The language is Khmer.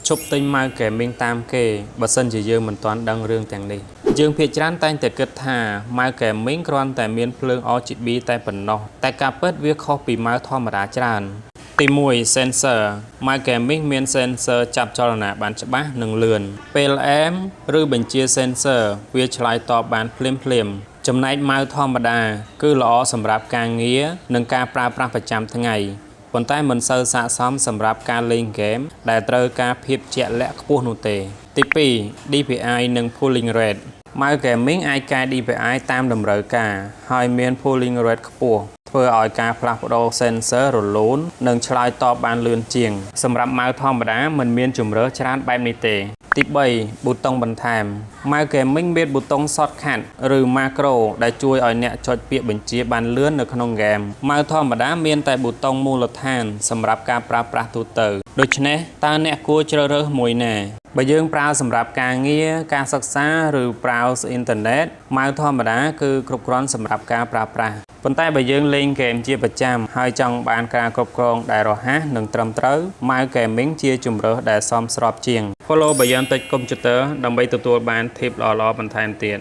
ឈប់ទិញម៉ៅហ្គេមីងតាមគេបើសិនជាយើងមិនទាន់ដឹងរឿងទាំងនេះយើងភាគច្រើនតែងតែគិតថាម៉ៅហ្គេមីងគ្រាន់តែមានភ្លើង RGB តែប៉ុណ្ណោះតែការពិតវាខុសពីម៉ៅធម្មតាច្រើនទី1 Sensor ម៉ៅហ្គេមីងមាន Sensor ចាប់ចលនាបានច្បាស់និងលឿនពេលអែមឬបញ្ជា Sensor វាឆ្លើយតបបានភ្លាមចំណែកម៉ៅធម្មតាគឺល្អសម្រាប់ការងារនិងការប្រើប្រាស់ប្រចាំថ្ងៃប៉ុន្តែមិនសូវស័ក្តិសមសម្រាប់ការលេងហ្គេមដែលត្រូវការភាពជាក់លាក់ខ្ពស់នោះទេទី2 DPI និង Pulling Rate ម៉ៅហ្គេមីងអាចកែ DPI តាមតម្រូវការហើយមាន Pulling Rate ខ្ពស់ធ្វើឲ្យការផ្លាស់ប្ដូរ Sensor រលូននិងឆ្លើយតបបានលឿនជាងសម្រាប់ម៉ៅធម្មតាមិនមានជម្រើសច្រើនបែបនេះទេទី3ប៊ូតុងបន្ថែមម៉ៅហ្គេមីងមានប៊ូតុង Shortcut ឬ Macro ដែលជួយឲ្យអ្នកចុចពាក្យបញ្ជាបានលឿននៅក្នុងហ្គេមម៉ៅធម្មតាមានតែប៊ូតុងមូលដ្ឋានសម្រាប់ការប្រើប្រាស់ទូទៅដូច្នេះតើអ្នកគួរជ្រើសរើសមួយណាបើយើងប្រើសម្រាប់ការងារការសិក្សាឬ browse អ៊ីនធឺណិតម៉ៅធម្មតាគឺគ្រប់គ្រាន់សម្រាប់ការប្រើប្រាស់ប៉ុន្តែបើយើងលេងហ្គេមជាប្រចាំហើយចង់បានការគ្រប់គ្រងដែលរហ័សនិងត្រឹមត្រូវម៉ៅហ្គេមីងជាជម្រើសដែលសមស្របជាង Follow Beyond Tech Computer ដើម្បីទទួលបាន tip ល្អៗបន្ថែមទៀត